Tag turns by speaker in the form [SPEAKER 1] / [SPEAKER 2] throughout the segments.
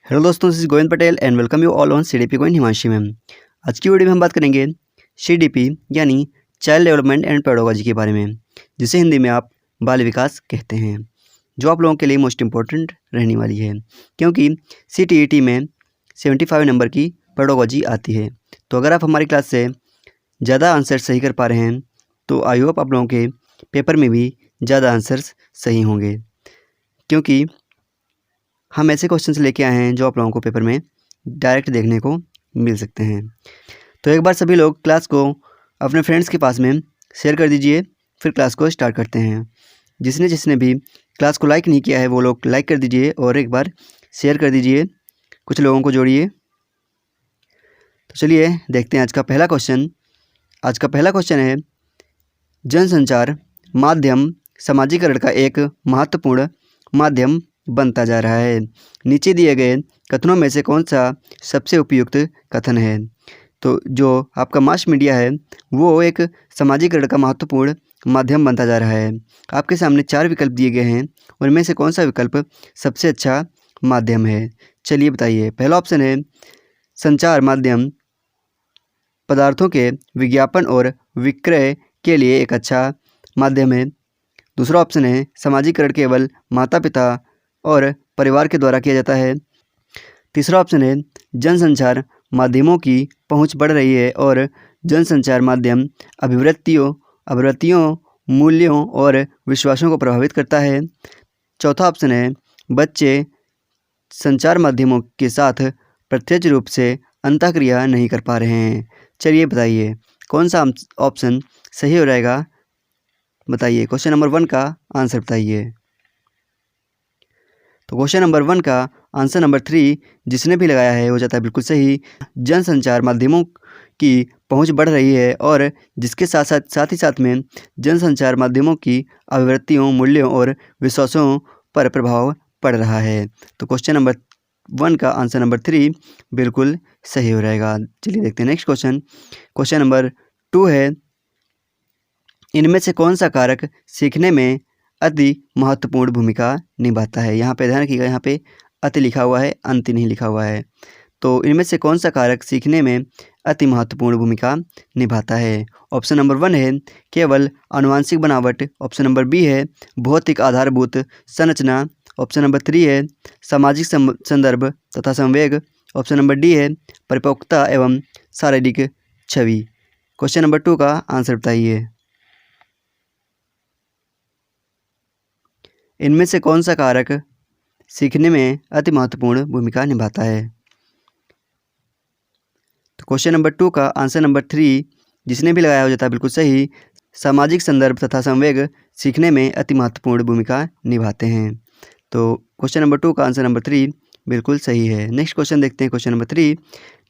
[SPEAKER 1] Hello दोस्तों, this is Govind Patel and welcome you all on CDP Govind Himanshi ma'am. आज की video में हम बात करेंगे सीडीपी यानी चाइल्ड डेवलपमेंट एंड पेडागोजी के बारे में, जिसे हिंदी में आप बाल विकास कहते हैं, जो आप लोगों के लिए मोस्ट इम्पोर्टेंट रहने वाली है क्योंकि सीटीईटी में 75 नंबर की पेडागोजी आती है। तो अगर आप हमारी क्लास से ज़्यादा आंसर सही कर पा रहे हैं तो आई होप आप लोगों के पेपर में भी ज़्यादा आंसर्स सही होंगे, क्योंकि हम ऐसे क्वेश्चंस लेके आए हैं जो आप लोगों को पेपर में डायरेक्ट देखने को मिल सकते हैं। तो एक बार सभी लोग क्लास को अपने फ्रेंड्स के पास में शेयर कर दीजिए, फिर क्लास को स्टार्ट करते हैं। जिसने जिसने भी क्लास को लाइक नहीं किया है वो लोग लाइक कर दीजिए और एक बार शेयर कर दीजिए, कुछ लोगों को जोड़िए। तो चलिए देखते हैं आज का पहला क्वेश्चन। आज का पहला क्वेश्चन है, जनसंचार माध्यम समाजीकरण का एक महत्वपूर्ण माध्यम बनता जा रहा है। नीचे दिए गए कथनों में से कौन सा सबसे उपयुक्त कथन है? तो जो आपका मास मीडिया है वो एक समाजीकरण का महत्वपूर्ण माध्यम बनता जा रहा है। आपके सामने 4 विकल्प दिए गए हैं, उनमें से कौन सा विकल्प सबसे अच्छा माध्यम है? चलिए बताइए। पहला ऑप्शन है संचार माध्यम पदार्थों के विज्ञापन और विक्रय के लिए एक अच्छा माध्यम है। दूसरा ऑप्शन है समाजीकरण केवल माता पिता और परिवार के द्वारा किया जाता है। तीसरा ऑप्शन है जनसंचार माध्यमों की पहुंच बढ़ रही है और जनसंचार माध्यम अभिवृत्तियों, मूल्यों और विश्वासों को प्रभावित करता है। चौथा ऑप्शन है बच्चे संचार माध्यमों के साथ प्रत्यक्ष रूप से अंतःक्रिया नहीं कर पा रहे हैं। चलिए बताइए कौन सा ऑप्शन सही हो रहेगा? बताइए। क्वेश्चन नंबर 1 का आंसर बताइए। तो क्वेश्चन नंबर 1 का आंसर नंबर 3 जिसने भी लगाया है हो जाता है बिल्कुल सही। जनसंचार माध्यमों की पहुंच बढ़ रही है और जिसके साथ ही साथ में जनसंचार माध्यमों की अभिवृत्तियों, मूल्यों और विश्वासों पर प्रभाव पड़ रहा है। तो क्वेश्चन नंबर 1 का आंसर नंबर 3 बिल्कुल सही हो रहेगा। चलिए देखते हैं नेक्स्ट क्वेश्चन। क्वेश्चन नंबर 2 है, इनमें से कौन सा कारक सीखने में अति महत्वपूर्ण भूमिका निभाता है? यहाँ पे ध्यान रखिएगा, यहाँ पे अति लिखा हुआ है, अंति नहीं लिखा हुआ है। तो इनमें से कौन सा कारक सीखने में अति महत्वपूर्ण भूमिका निभाता है? ऑप्शन नंबर 1 है केवल आनुवांशिक बनावट। ऑप्शन नंबर बी है भौतिक आधारभूत संरचना। ऑप्शन नंबर 3 है सामाजिक संदर्भ तथा संवेग। ऑप्शन नंबर डी है परिपक्वता एवं शारीरिक छवि। क्वेश्चन नंबर 2 का आंसर बताइए। इनमें से कौन सा कारक सीखने में अति महत्वपूर्ण भूमिका निभाता है? तो क्वेश्चन नंबर 2 का आंसर नंबर 3 जिसने भी लगाया हो जाता है बिल्कुल सही। सामाजिक संदर्भ तथा संवेग सीखने में अति महत्वपूर्ण भूमिका निभाते हैं। तो क्वेश्चन नंबर 2 का आंसर नंबर 3 बिल्कुल सही है। नेक्स्ट क्वेश्चन देखते हैं। क्वेश्चन नंबर 3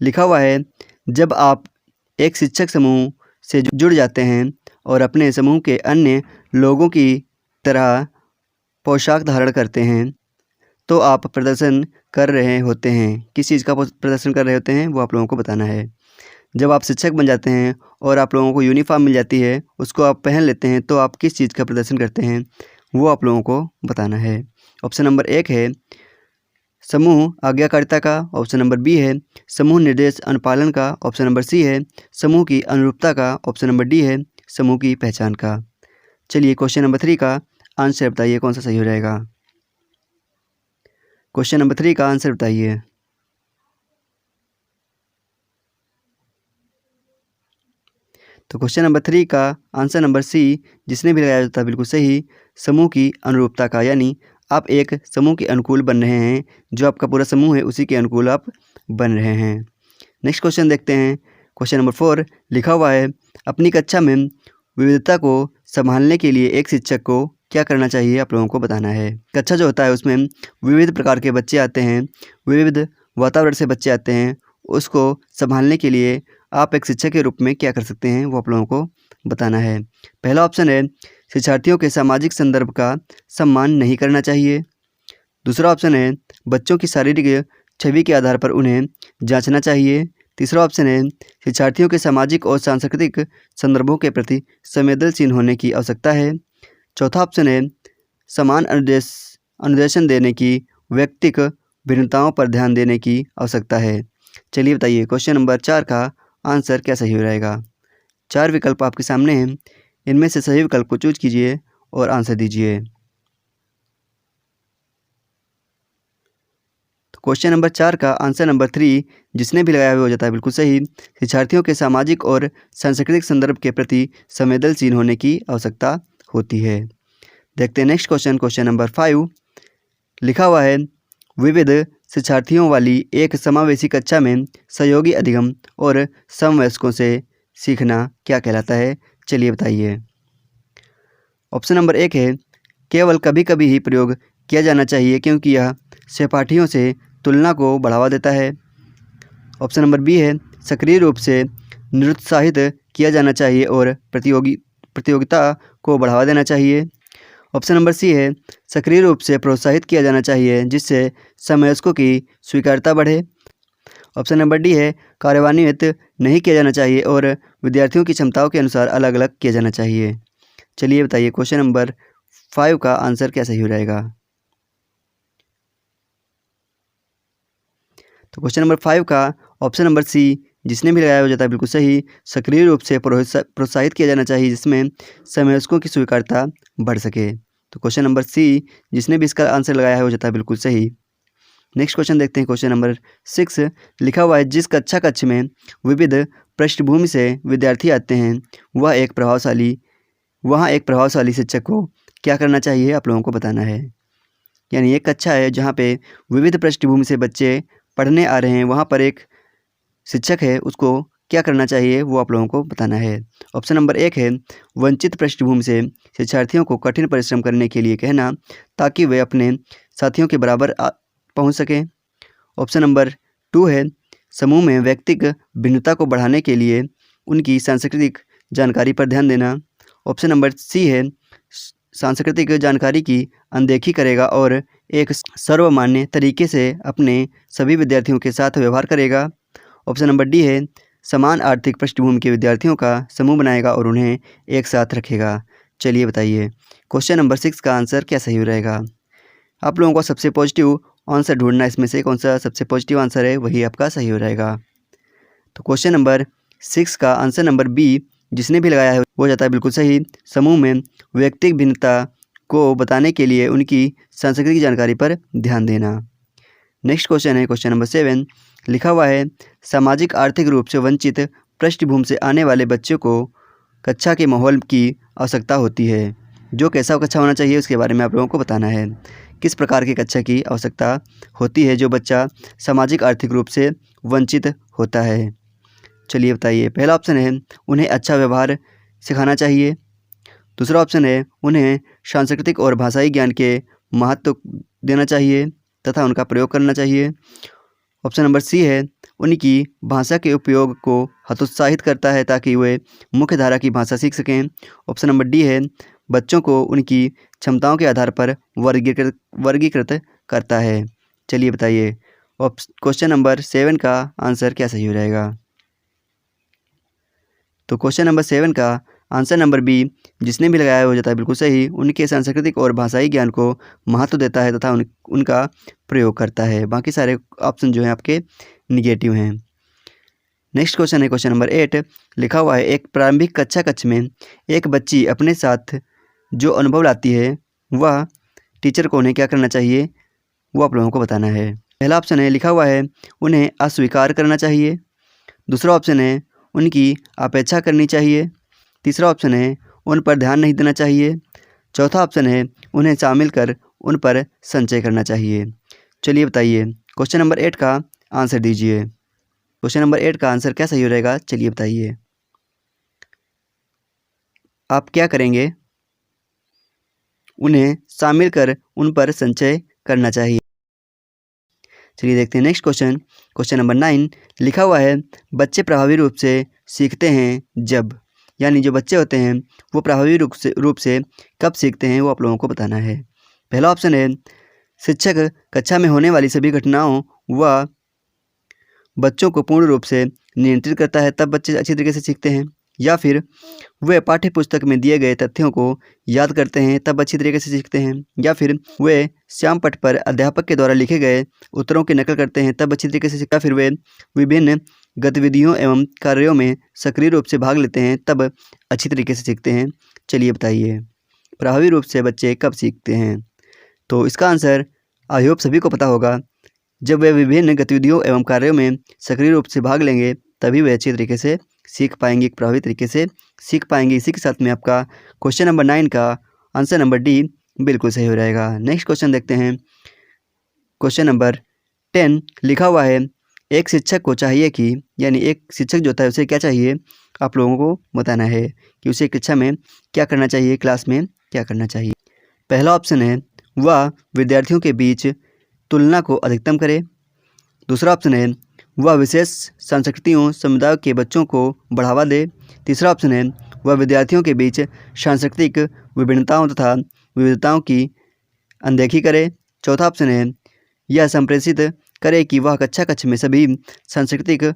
[SPEAKER 1] लिखा हुआ है, जब आप एक शिक्षक समूह से जुड़ जाते हैं और अपने समूह के अन्य लोगों की तरह पोशाक धारण करते हैं तो आप प्रदर्शन कर रहे होते हैं। किस चीज़ का प्रदर्शन कर रहे होते हैं वो आप लोगों को बताना है। जब आप शिक्षक बन जाते हैं और आप लोगों को यूनिफॉर्म मिल जाती है, उसको आप पहन लेते हैं, तो आप किस चीज़ का प्रदर्शन करते हैं वो आप लोगों को बताना है। ऑप्शन नंबर 1 है समूह आज्ञाकारिता का। ऑप्शन नंबर बी है समूह निर्देश अनुपालन का। ऑप्शन नंबर सी है समूह की अनुरूपता का। ऑप्शन नंबर डी है समूह की पहचान का। चलिए क्वेश्चन नंबर 3 का आंसर बताइए कौन सा सही हो जाएगा? क्वेश्चन नंबर 3 का आंसर बताइए। तो क्वेश्चन नंबर 3 का आंसर नंबर सी जिसने भी लगाया जाता है बिल्कुल सही, समूह की अनुरूपता का। यानी आप एक समूह के अनुकूल बन रहे हैं, जो आपका पूरा समूह है उसी के अनुकूल आप बन रहे हैं। नेक्स्ट क्वेश्चन देखते हैं। क्वेश्चन नंबर 4 लिखा हुआ है, अपनी कक्षा में विविधता को संभालने के लिए एक शिक्षक को क्या करना चाहिए? आप लोगों को बताना है। कक्षा जो होता है उसमें विविध प्रकार के बच्चे आते हैं, विविध वातावरण से बच्चे आते हैं, उसको संभालने के लिए आप एक शिक्षक के रूप में क्या कर सकते हैं वो आप लोगों को बताना है। पहला ऑप्शन है शिक्षार्थियों के सामाजिक संदर्भ का सम्मान नहीं करना चाहिए। दूसरा ऑप्शन है बच्चों की शारीरिक छवि के आधार पर उन्हें जांचना चाहिए। तीसरा ऑप्शन है शिक्षार्थियों के सामाजिक और सांस्कृतिक संदर्भों के प्रति संवेदनशील होने की आवश्यकता है। चौथा ऑप्शन है समान अनुदेशन देने की व्यक्तिक भिन्नताओं पर ध्यान देने की आवश्यकता है। चलिए बताइए क्वेश्चन नंबर 4 का आंसर क्या सही रहेगा। 4 विकल्प आपके सामने हैं, इनमें से सही विकल्प को चूज कीजिए और आंसर दीजिए। तो क्वेश्चन नंबर 4 का आंसर नंबर 3 जिसने भी लगाया हुआ हो जाता है बिल्कुल सही। शिक्षार्थियों के सामाजिक और सांस्कृतिक संदर्भ के प्रति संवेदनशील होने की आवश्यकता होती है। देखते हैं नेक्स्ट क्वेश्चन, क्वेश्चन नंबर 5 लिखा हुआ है, विविध शिक्षार्थियों वाली एक समावेशी कक्षा में सहयोगी अधिगम और समवयस्कों से सीखना क्या कहलाता है। चलिए बताइए। ऑप्शन नंबर 1 है, केवल कभी कभी ही प्रयोग किया जाना चाहिए क्योंकि यह सहपाठियों से तुलना को बढ़ावा देता है। ऑप्शन नंबर बी है, सक्रिय रूप से निरुत्साहित किया जाना चाहिए और प्रतियोगिता को बढ़ावा देना चाहिए। ऑप्शन नंबर सी है, सक्रिय रूप से प्रोत्साहित किया जाना चाहिए जिससे समवयस्कों की स्वीकार्यता बढ़े। ऑप्शन नंबर डी है, कार्यान्वित नहीं किया जाना चाहिए और विद्यार्थियों की क्षमताओं के अनुसार अलग अलग किया जाना चाहिए। चलिए बताइए क्वेश्चन नंबर 5 का आंसर क्या सही हो रहेगा। तो क्वेश्चन नंबर 5 का ऑप्शन नंबर सी जिसने भी लगाया हो जाता है बिल्कुल सही। सक्रिय रूप से प्रोत्साहित किया जाना चाहिए जिसमें समवयस्कों की स्वीकार्यता बढ़ सके। तो क्वेश्चन नंबर सी जिसने भी इसका आंसर लगाया है हो जाता है बिल्कुल सही। नेक्स्ट क्वेश्चन देखते हैं, क्वेश्चन नंबर 6 लिखा हुआ है, जिस कक्ष में विविध पृष्ठभूमि से विद्यार्थी आते हैं वहाँ एक प्रभावशाली शिक्षक को क्या करना चाहिए आप लोगों को बताना है। यानी एक कक्षा है जहाँ पे विविध पृष्ठभूमि से बच्चे पढ़ने आ रहे हैं, वहाँ पर एक शिक्षक है, उसको क्या करना चाहिए वो आप लोगों को बताना है। ऑप्शन नंबर 1 है, वंचित पृष्ठभूमि से शिक्षार्थियों को कठिन परिश्रम करने के लिए कहना ताकि वे अपने साथियों के बराबर पहुंच सकें। ऑप्शन नंबर 2 है, समूह में व्यक्तिगत भिन्नता को बढ़ाने के लिए उनकी सांस्कृतिक जानकारी पर ध्यान देना। ऑप्शन नंबर सी है, सांस्कृतिक जानकारी की अनदेखी करेगा और एक सर्वमान्य तरीके से अपने सभी विद्यार्थियों के साथ व्यवहार करेगा। ऑप्शन नंबर डी है, समान आर्थिक पृष्ठभूमि के विद्यार्थियों का समूह बनाएगा और उन्हें एक साथ रखेगा। चलिए बताइए क्वेश्चन नंबर 6 का आंसर क्या सही रहेगा। आप लोगों को सबसे पॉजिटिव आंसर ढूंढना, इसमें से कौन सा सबसे पॉजिटिव आंसर है वही आपका सही हो रहेगा। तो क्वेश्चन नंबर 6 का आंसर नंबर बी जिसने भी लगाया है वो जाता है बिल्कुल सही। समूह में व्यक्तिगत भिन्नता को बताने के लिए उनकी सांस्कृतिक जानकारी पर ध्यान देना। नेक्स्ट क्वेश्चन है क्वेश्चन नंबर 7 लिखा हुआ है, सामाजिक आर्थिक रूप से वंचित पृष्ठभूमि से आने वाले बच्चों को कक्षा के माहौल की आवश्यकता होती है। जो कैसा कक्षा होना चाहिए उसके बारे में आप लोगों को बताना है। किस प्रकार की कक्षा की आवश्यकता होती है जो बच्चा सामाजिक आर्थिक रूप से वंचित होता है। चलिए बताइए। पहला ऑप्शन है, उन्हें अच्छा व्यवहार सिखाना चाहिए। दूसरा ऑप्शन है, उन्हें सांस्कृतिक और भाषाई ज्ञान के महत्व देना चाहिए तथा उनका प्रयोग करना चाहिए। ऑप्शन नंबर सी है, उनकी भाषा के उपयोग को हतोत्साहित करता है ताकि वे मुख्य धारा की भाषा सीख सकें। ऑप्शन नंबर डी है, बच्चों को उनकी क्षमताओं के आधार पर वर्गीकृत करता है। चलिए बताइए क्वेश्चन नंबर 7 का आंसर क्या सही हो जाएगा। तो क्वेश्चन नंबर 7 का आंसर नंबर बी जिसने भी लगाया हो जाता है बिल्कुल सही। उनके सांस्कृतिक और भाषाई ज्ञान को महत्व देता है तथा उनका प्रयोग करता है। बाकी सारे ऑप्शन जो हैं आपके निगेटिव हैं। नेक्स्ट क्वेश्चन है क्वेश्चन नंबर 8 लिखा हुआ है, एक प्रारंभिक कक्ष में एक बच्ची अपने साथ जो अनुभव लाती है वह टीचर को उन्हें क्या करना चाहिए वो आप लोगों को बताना है। पहला ऑप्शन है, लिखा हुआ है, उन्हें अस्वीकार करना चाहिए। दूसरा ऑप्शन है, उनकी अपेक्षा करनी चाहिए। तीसरा ऑप्शन है, उन पर ध्यान नहीं देना चाहिए। चौथा ऑप्शन है, उन्हें शामिल कर उन पर संचय करना चाहिए। चलिए बताइए क्वेश्चन नंबर 8 का आंसर दीजिए। क्वेश्चन नंबर 8 का आंसर क्या सही हो रहेगा, चलिए बताइए। आप क्या करेंगे, उन्हें शामिल कर उन पर संचय करना चाहिए। चलिए देखते हैं नेक्स्ट क्वेश्चन, क्वेश्चन नंबर 9 लिखा हुआ है, बच्चे प्रभावी रूप से सीखते हैं जब, यानी जो बच्चे होते हैं वो प्रभावी रूप से कब सीखते हैं वो आप लोगों को बताना है। पहला ऑप्शन है, शिक्षक कक्षा में होने वाली सभी घटनाओं व बच्चों को पूर्ण रूप से नियंत्रित करता है तब बच्चे अच्छी तरीके से सीखते हैं। या फिर वे पाठ्य पुस्तक में दिए गए तथ्यों को याद करते हैं तब अच्छी तरीके से सीखते हैं, या फिर वे श्याम पट पर अध्यापक के द्वारा लिखे गए उत्तरों की नकल करते हैं तब अच्छी तरीके से सीखते हैं, या फिर वे विभिन्न गतिविधियों एवं कार्यों में सक्रिय रूप से भाग लेते हैं तब अच्छी तरीके से सीखते हैं। चलिए बताइए, प्रभावी रूप से बच्चे कब सीखते हैं? तो इसका आंसर आई होप सभी को पता होगा, जब वे विभिन्न गतिविधियों एवं कार्यों में सक्रिय रूप से भाग लेंगे तभी वे अच्छी तरीके से सीख पाएंगे, एक प्रभावी तरीके से सीख पाएंगे। इसी के साथ में आपका क्वेश्चन नंबर 9 का आंसर नंबर डी बिल्कुल सही हो जाएगा। नेक्स्ट क्वेश्चन देखते हैं। क्वेश्चन नंबर 10 लिखा हुआ है, एक शिक्षक को चाहिए कि, यानी एक शिक्षक जो होता है उसे क्या चाहिए, आप लोगों को बताना है कि उसे कक्षा में क्या करना चाहिए, क्लास में क्या करना चाहिए। पहला ऑप्शन है वह विद्यार्थियों के बीच तुलना को अधिकतम करे। दूसरा ऑप्शन है वह विशेष सांस्कृतियों समुदाय के बच्चों को बढ़ावा दे। तीसरा ऑप्शन है वह विद्यार्थियों के बीच सांस्कृतिक विभिन्नताओं तथा विविधताओं की अनदेखी करे। चौथा ऑप्शन है यह संप्रेषित करे कि वह कक्षा में सभी संस्कृतियों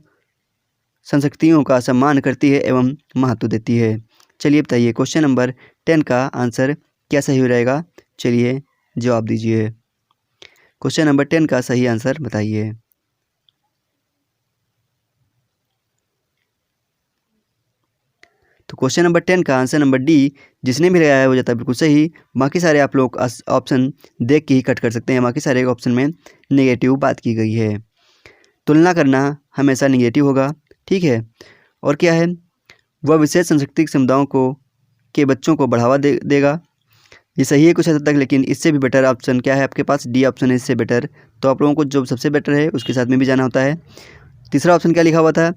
[SPEAKER 1] का सम्मान करती है एवं महत्व देती है। चलिए बताइए, क्वेश्चन नंबर 10 का आंसर क्या सही हो जाएगा? चलिए जवाब दीजिए। क्वेश्चन नंबर 10 का सही आंसर बताइए। तो क्वेश्चन नंबर 10 का आंसर नंबर डी जिसने भी लगाया है वो जाता है बिल्कुल सही। बाकी सारे आप लोग ऑप्शन देख के ही कट कर सकते हैं, बाकी सारे ऑप्शन में नेगेटिव बात की गई है। तुलना करना हमेशा नेगेटिव होगा, ठीक है। और क्या है, वह विशेष सांस्कृतिक समुदायों के बच्चों को बढ़ावा देगा, ये सही है कुछ हद तक, लेकिन इससे भी बेटर ऑप्शन क्या है आपके पास? डी ऑप्शन है इससे बेटर। तो आप लोगों को जो सबसे बेटर है उसके साथ में भी जाना होता है। तीसरा ऑप्शन क्या लिखा हुआ था?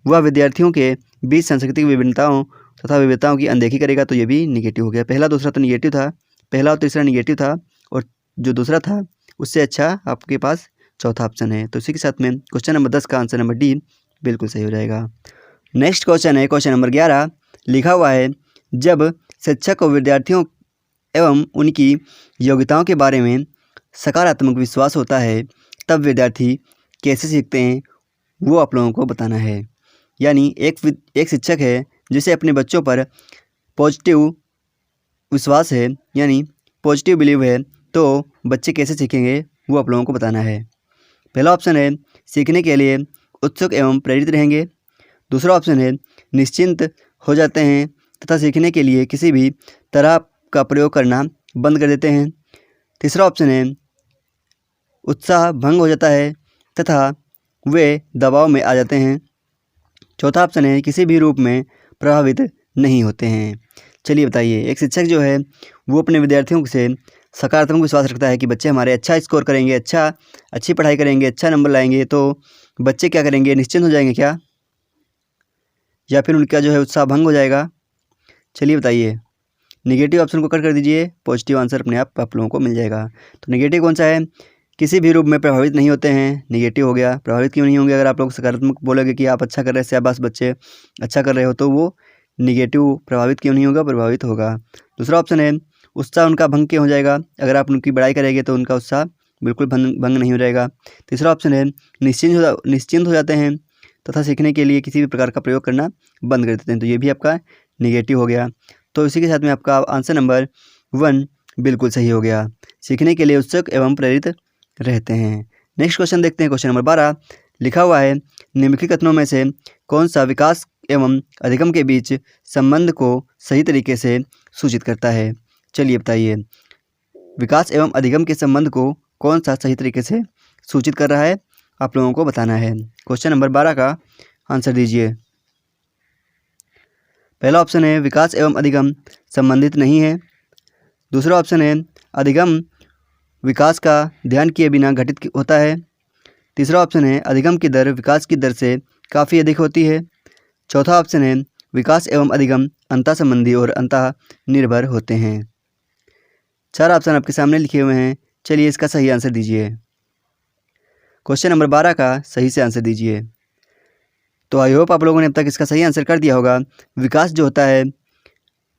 [SPEAKER 1] वह विद्यार्थियों के बीच सांस्कृतिक विभिन्नताओं तथा विविधताओं की अनदेखी करेगा, तो ये भी निगेटिव हो गया। पहला दूसरा तो निगेटिव था, पहला और तीसरा निगेटिव था, और जो दूसरा था उससे अच्छा आपके पास चौथा ऑप्शन है। तो इसी के साथ में क्वेश्चन नंबर 10 का आंसर नंबर डी बिल्कुल सही हो जाएगा। नेक्स्ट क्वेश्चन है क्वेश्चन नंबर 11 लिखा हुआ है, जब शिक्षक को विद्यार्थियों एवं उनकी योग्यताओं के बारे में सकारात्मक विश्वास होता है तब विद्यार्थी कैसे सीखते हैं वो आप लोगों को बताना है। यानी एक शिक्षक है जिसे अपने बच्चों पर पॉजिटिव विश्वास है, यानी पॉजिटिव बिलीव है, तो बच्चे कैसे सीखेंगे वो आप लोगों को बताना है। पहला ऑप्शन है सीखने के लिए उत्सुक एवं प्रेरित रहेंगे। दूसरा ऑप्शन है निश्चिंत हो जाते हैं तथा सीखने के लिए किसी भी तरह का प्रयोग करना बंद कर देते हैं। तीसरा ऑप्शन है उत्साह भंग हो जाता है तथा वे दबाव में आ जाते हैं। चौथा ऑप्शन है किसी भी रूप में प्रभावित नहीं होते हैं। चलिए बताइए, एक शिक्षक जो है वो अपने विद्यार्थियों से सकारात्मक विश्वास रखता है कि बच्चे हमारे अच्छा स्कोर करेंगे, अच्छी पढ़ाई करेंगे, अच्छा नंबर लाएंगे, तो बच्चे क्या करेंगे, निश्चिंत हो जाएंगे क्या, या फिर उनका जो है उत्साह भंग हो जाएगा? चलिए बताइए, निगेटिव ऑप्शन को कट कर दीजिए, पॉजिटिव आंसर अपने आप लोगों को मिल जाएगा। तो निगेटिव कौन सा है? किसी भी रूप में प्रभावित नहीं होते हैं, निगेटिव हो गया। प्रभावित क्यों नहीं होंगे? अगर आप लोग सकारात्मक बोलोगे कि आप अच्छा कर रहे हैं, शाबाश बच्चे अच्छा कर रहे हो, तो वो निगेटिव प्रभावित क्यों नहीं होगा? प्रभावित होगा। दूसरा ऑप्शन है उत्साह उनका भंग क्यों हो जाएगा? अगर आप उनकी बड़ाई करेंगे तो उनका उत्साह बिल्कुल भंग नहीं हो जाएगा। तीसरा ऑप्शन है निश्चिंत हो जाते हैं तथा सीखने के लिए किसी भी प्रकार का प्रयोग करना बंद कर देते हैं, तो ये भी आपका निगेटिव हो गया। तो इसी के साथ में आपका आंसर नंबर 1 बिल्कुल सही हो गया, सीखने के लिए उत्सुक एवं प्रेरित रहते हैं। नेक्स्ट क्वेश्चन देखते हैं। क्वेश्चन नंबर 12 लिखा हुआ है, निम्नलिखित कथनों में से कौन सा विकास एवं अधिगम के बीच संबंध को सही तरीके से सूचित करता है? चलिए बताइए, विकास एवं अधिगम के संबंध को कौन सा सही तरीके से सूचित कर रहा है, आप लोगों को बताना है। क्वेश्चन नंबर 12 का आंसर दीजिए। पहला ऑप्शन है विकास एवं अधिगम संबंधित नहीं है। दूसरा ऑप्शन है अधिगम विकास का ध्यान किए बिना घटित होता है। तीसरा ऑप्शन है अधिगम की दर विकास की दर से काफ़ी अधिक होती है। चौथा ऑप्शन है विकास एवं अधिगम अंतः संबंधी और अंतः निर्भर होते हैं। 4 ऑप्शन आपके सामने लिखे हुए हैं, चलिए इसका सही आंसर दीजिए। क्वेश्चन नंबर 12 का सही से आंसर दीजिए। तो आई होप आप लोगों ने अब तक इसका सही आंसर कर दिया होगा। विकास जो होता है,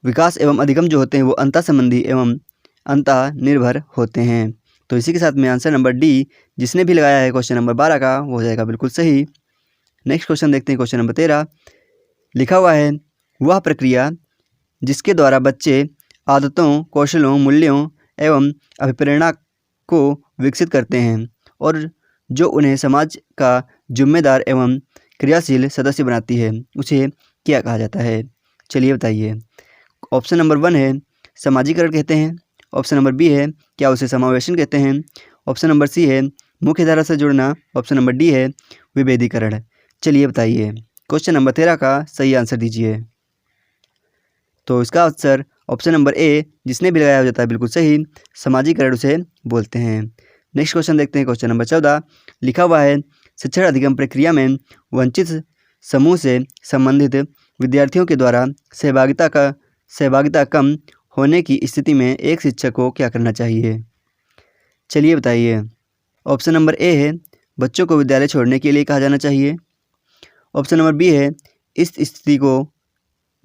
[SPEAKER 1] विकास एवं अधिगम जो होते हैं वो अंतः संबंधी एवं अंतः निर्भर होते हैं। तो इसी के साथ में आंसर नंबर डी जिसने भी लगाया है क्वेश्चन नंबर 12 का वो हो जाएगा बिल्कुल सही। नेक्स्ट क्वेश्चन देखते हैं। क्वेश्चन नंबर 13 लिखा हुआ है वह प्रक्रिया जिसके द्वारा बच्चे आदतों, कौशलों, मूल्यों एवं अभिप्रेरणा को विकसित करते हैं और जो उन्हें समाज का जिम्मेदार एवं क्रियाशील सदस्य बनाती है, उसे क्या कहा जाता है? चलिए बताइए। ऑप्शन नंबर 1 है समाजीकरण कहते हैं। ऑप्शन नंबर बी है क्या उसे समावेशन कहते हैं। ऑप्शन नंबर सी है मुख्य धारा से जुड़ना। ऑप्शन नंबर डी है विभेदीकरण। चलिए बताइए। क्वेश्चन नंबर 13 का सही आंसर दीजिए। तो इसका आंसर ऑप्शन नंबर ए जिसने भी लगाया हो जाता है बिल्कुल सही, समाजीकरण उसे बोलते हैं। नेक्स्ट क्वेश्चन देखते हैं। क्वेश्चन नंबर 14 लिखा हुआ है शिक्षण अधिगम प्रक्रिया में वंचित समूह से संबंधित विद्यार्थियों के द्वारा सहभागिता कम होने की स्थिति में एक शिक्षक को क्या करना चाहिए? चलिए बताइए। ऑप्शन नंबर ए है बच्चों को विद्यालय छोड़ने के लिए कहा जाना चाहिए। ऑप्शन नंबर बी है इस स्थिति को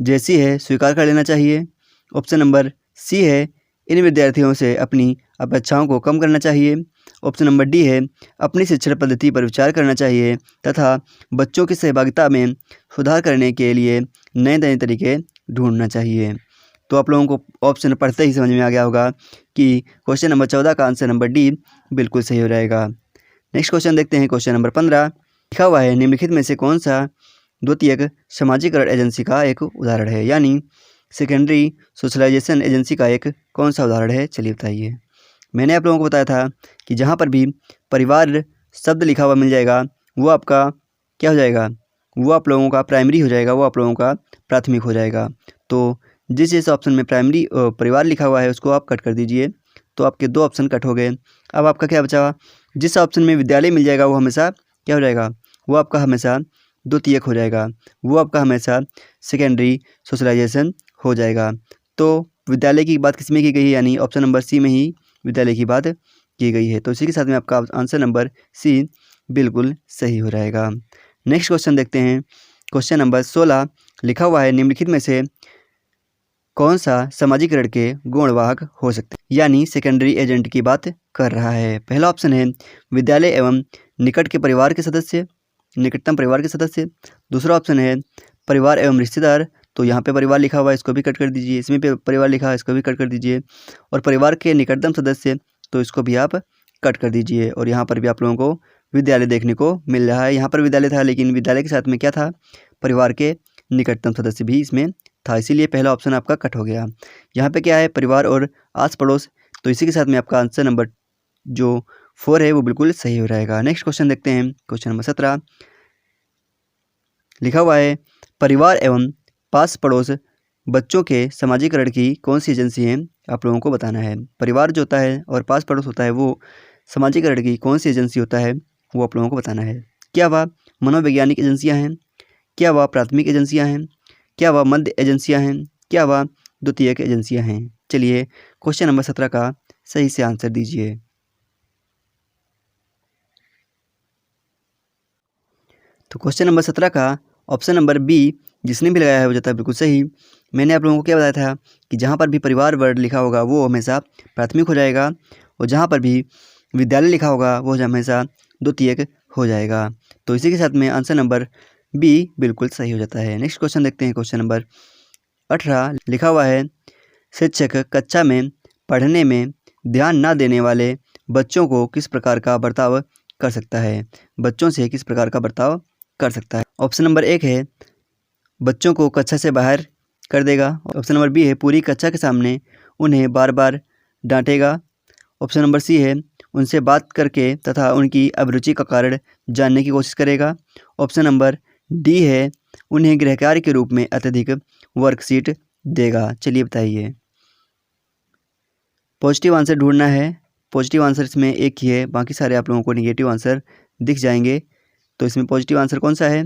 [SPEAKER 1] जैसी है स्वीकार कर लेना चाहिए। ऑप्शन नंबर सी है इन विद्यार्थियों से अपनी अपेक्षाओं को कम करना चाहिए। ऑप्शन नंबर डी है अपनी शिक्षण पद्धति पर विचार करना चाहिए तथा बच्चों की सहभागिता में सुधार करने के लिए नए नए तरीके ढूंढना चाहिए। तो आप लोगों को ऑप्शन पढ़ते ही समझ में आ गया होगा कि क्वेश्चन नंबर 14 का आंसर नंबर डी बिल्कुल सही हो जाएगा। नेक्स्ट क्वेश्चन देखते हैं। क्वेश्चन नंबर 15 लिखा हुआ है निम्नलिखित में से कौन सा द्वितीयक समाजीकरण एजेंसी का एक उदाहरण है, यानी सेकेंडरी सोशलाइजेशन एजेंसी का एक कौन सा उदाहरण है? चलिए बताइए। मैंने आप लोगों को बताया था कि जहाँ पर भी परिवार शब्द लिखा हुआ मिल जाएगा वो आपका क्या हो जाएगा, वो आप लोगों का प्राइमरी हो जाएगा, वो आप लोगों का प्राथमिक हो जाएगा। तो जिस ऑप्शन में प्राइमरी परिवार लिखा हुआ है उसको आप कट कर दीजिए, तो आपके 2 ऑप्शन कट हो गए। अब आपका क्या बचा? जिस ऑप्शन में विद्यालय मिल जाएगा वो हमेशा क्या हो जाएगा, वो आपका हमेशा द्वितीयक हो जाएगा, वो आपका हमेशा सेकेंडरी सोशलाइजेशन हो जाएगा। तो विद्यालय की बात किस में की गई है, यानी ऑप्शन नंबर सी में ही विद्यालय की बात की गई है। तो इसी के साथ में आपका आंसर नंबर सी बिल्कुल सही हो जाएगा। नेक्स्ट क्वेश्चन देखते हैं। क्वेश्चन नंबर 16 लिखा हुआ है निम्नलिखित में से कौन सा समाजीकरण के गुणवाहक हो सकते हैं, यानी सेकेंडरी एजेंट की बात कर रहा है। पहला ऑप्शन है विद्यालय एवं निकट के परिवार के सदस्य, निकटतम परिवार के सदस्य। दूसरा ऑप्शन है परिवार एवं रिश्तेदार, तो यहाँ पे परिवार लिखा हुआ है इसको भी कट कर दीजिए, इसमें पे परिवार लिखा है इसको भी कट कर दीजिए। और परिवार के निकटतम सदस्य, तो इसको भी आप कट कर दीजिए। और यहाँ पर भी आप लोगों को विद्यालय देखने को मिल रहा है। यहाँ पर विद्यालय था लेकिन विद्यालय के साथ में क्या था, परिवार के निकटतम सदस्य भी इसमें था, इसीलिए पहला ऑप्शन आपका कट हो गया। यहाँ पे क्या है, परिवार और आस पड़ोस, तो इसी के साथ में आपका आंसर नंबर जो 4 है वो बिल्कुल सही हो जाएगा। नेक्स्ट क्वेश्चन देखते हैं। क्वेश्चन नंबर 17 लिखा हुआ है परिवार एवं पास पड़ोस बच्चों के समाजीकरण की कौन सी एजेंसी है, आप लोगों को बताना है। परिवार जो होता है और पास पड़ोस होता है वो समाजीकरण की कौन सी एजेंसी होता है वो आप लोगों को बताना है। क्या वह मनोवैज्ञानिक एजेंसियां हैं, क्या वह प्राथमिक एजेंसियां हैं, क्या वह मध्य एजेंसियां हैं, क्या वह द्वितीयक एजेंसियां हैं? चलिए क्वेश्चन नंबर 17 का सही से आंसर दीजिए। तो क्वेश्चन नंबर 17 का ऑप्शन नंबर बी जिसने भी लगाया है वो जाता है बिल्कुल सही। मैंने आप लोगों को क्या बताया था कि जहाँ पर भी परिवार वर्ड लिखा होगा वो हमेशा प्राथमिक हो जाएगा और जहाँ पर भी विद्यालय लिखा होगा वो हमेशा द्वितीयक हो जाएगा। तो इसी के साथ में आंसर नंबर बी बिल्कुल सही हो जाता है। नेक्स्ट क्वेश्चन देखते हैं। क्वेश्चन नंबर 18 लिखा हुआ है शिक्षक कक्षा में पढ़ने में ध्यान न देने वाले बच्चों को किस प्रकार का बर्ताव कर सकता है, बच्चों से किस प्रकार का बर्ताव कर सकता है। ऑप्शन नंबर 1 है बच्चों को कक्षा से बाहर कर देगा। ऑप्शन नंबर बी है पूरी कक्षा के सामने उन्हें बार बार डांटेगा। ऑप्शन नंबर सी है उनसे बात करके तथा उनकी अभिरुचि का कारण जानने की कोशिश करेगा। ऑप्शन नंबर डी है उन्हें गृहकार्य के रूप में अत्यधिक वर्कशीट देगा। चलिए बताइए। पॉजिटिव आंसर ढूंढना है। पॉजिटिव आंसर इसमें एक ही है, बाकी सारे आप लोगों को निगेटिव आंसर दिख जाएंगे। तो इसमें पॉजिटिव आंसर कौन सा है,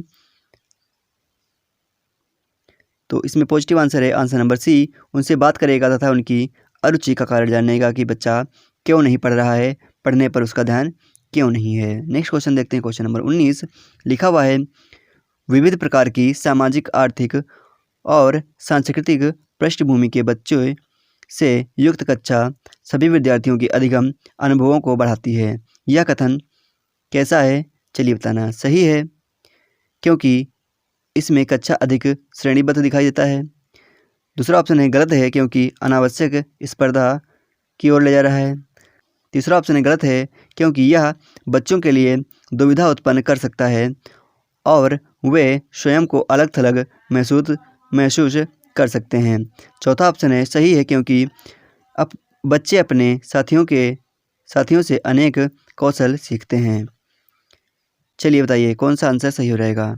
[SPEAKER 1] तो इसमें पॉजिटिव आंसर है आंसर नंबर सी, उनसे बात करेगा तथा उनकी अरुचि का कारण जानेगा कि बच्चा क्यों नहीं पढ़ रहा है, पढ़ने पर उसका ध्यान क्यों नहीं है। नेक्स्ट क्वेश्चन देखते हैं। क्वेश्चन नंबर 19 लिखा हुआ है विविध प्रकार की सामाजिक, आर्थिक और सांस्कृतिक पृष्ठभूमि के बच्चों से युक्त कक्षा सभी विद्यार्थियों की अधिगम अनुभवों को बढ़ाती है। यह कथन कैसा है, चलिए बताना। सही है, क्योंकि इसमें कक्षा अधिक श्रेणीबद्ध दिखाई देता है। दूसरा ऑप्शन है गलत है क्योंकि अनावश्यक स्पर्धा की ओर ले जा रहा है। तीसरा ऑप्शन है गलत है क्योंकि यह बच्चों के लिए दुविधा उत्पन्न कर सकता है और वे स्वयं को अलग थलग महसूस कर सकते हैं। चौथा ऑप्शन है सही है क्योंकि बच्चे अपने साथियों से अनेक कौशल सीखते हैं। चलिए बताइए कौन सा आंसर सही हो रहेगा।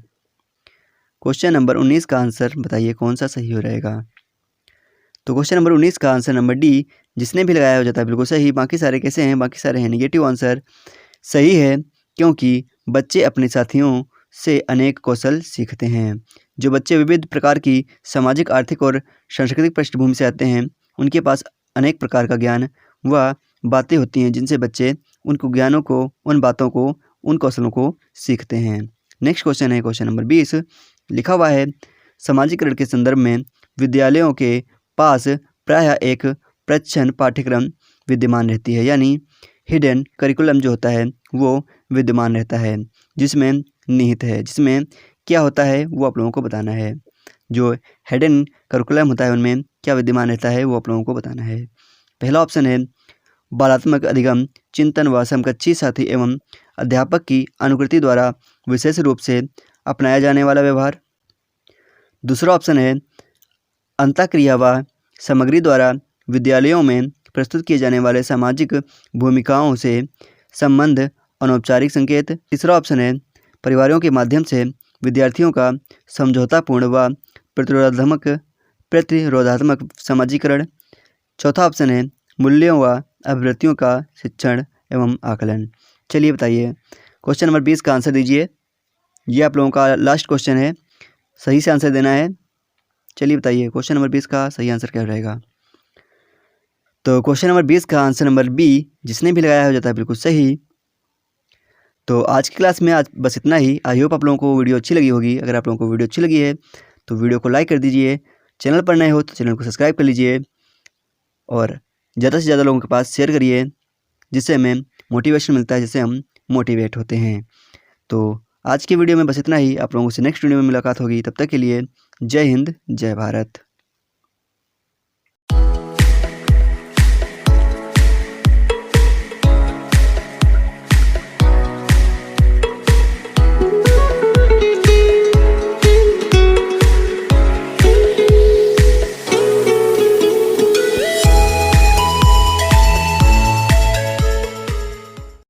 [SPEAKER 1] क्वेश्चन नंबर 19 का आंसर बताइए कौन सा सही हो रहेगा। तो क्वेश्चन नंबर 19 का आंसर नंबर डी, जिसने भी लगाया हो जाता है बिल्कुल सही। बाकी सारे कैसे हैं, बाकी सारे हैं नेगेटिव आंसर। सही है क्योंकि बच्चे अपने साथियों से अनेक कौशल सीखते हैं। जो बच्चे विविध प्रकार की सामाजिक, आर्थिक और सांस्कृतिक पृष्ठभूमि से आते हैं उनके पास अनेक प्रकार का ज्ञान व बातें होती हैं जिनसे बच्चे उनको ज्ञानों को, उन बातों को, उन कौशलों को सीखते हैं। नेक्स्ट क्वेश्चन है क्वेश्चन नंबर 20। लिखा हुआ है समाजीकरण के संदर्भ में विद्यालयों के पास प्रायः एक प्रच्छन्न पाठ्यक्रम विद्यमान रहती है, यानी हिडन करिकुलम जो होता है वो विद्यमान रहता है, जिसमें निहित है, जिसमें क्या होता है वो आप लोगों को बताना है। जो हिडन करिकुलम होता है उनमें क्या विद्यमान रहता है वो आप लोगों को बताना है। पहला ऑप्शन है बालात्मक अधिगम, चिंतन व समकक्षी साथी एवं अध्यापक की अनुकृति द्वारा विशेष रूप से अपनाया जाने वाला व्यवहार। दूसरा ऑप्शन है अंतःक्रिया व सामग्री द्वारा विद्यालयों में प्रस्तुत किए जाने वाले सामाजिक भूमिकाओं से संबंध अनौपचारिक संकेत। तीसरा ऑप्शन है परिवारों के माध्यम से विद्यार्थियों का समझौतापूर्ण व प्रतिरोधात्मक समाजीकरण। चौथा ऑप्शन है मूल्यों व अभिवृत्तियों का शिक्षण एवं आकलन। चलिए बताइए क्वेश्चन नंबर 20 का आंसर दीजिए। ये आप लोगों का लास्ट क्वेश्चन है, सही से आंसर देना है। चलिए बताइए क्वेश्चन नंबर 20 का सही आंसर क्या रहेगा। तो क्वेश्चन नंबर 20 का आंसर नंबर बी, जिसने भी लगाया हो जाता है बिल्कुल सही। तो आज की क्लास में आज बस इतना ही। आई होप आप लोगों को वीडियो अच्छी लगी होगी। अगर आप लोगों को वीडियो अच्छी लगी है तो वीडियो को लाइक कर दीजिए। चैनल पर नए हो तो चैनल को सब्सक्राइब कर लीजिए और ज़्यादा से ज़्यादा लोगों के पास शेयर करिए, जिससे हमें मोटिवेशन मिलता है, जिससे हम मोटिवेट होते हैं। तो आज की वीडियो में बस इतना ही। आप लोगों से नेक्स्ट वीडियो में मुलाकात होगी। तब तक के लिए जय हिंद, जय भारत।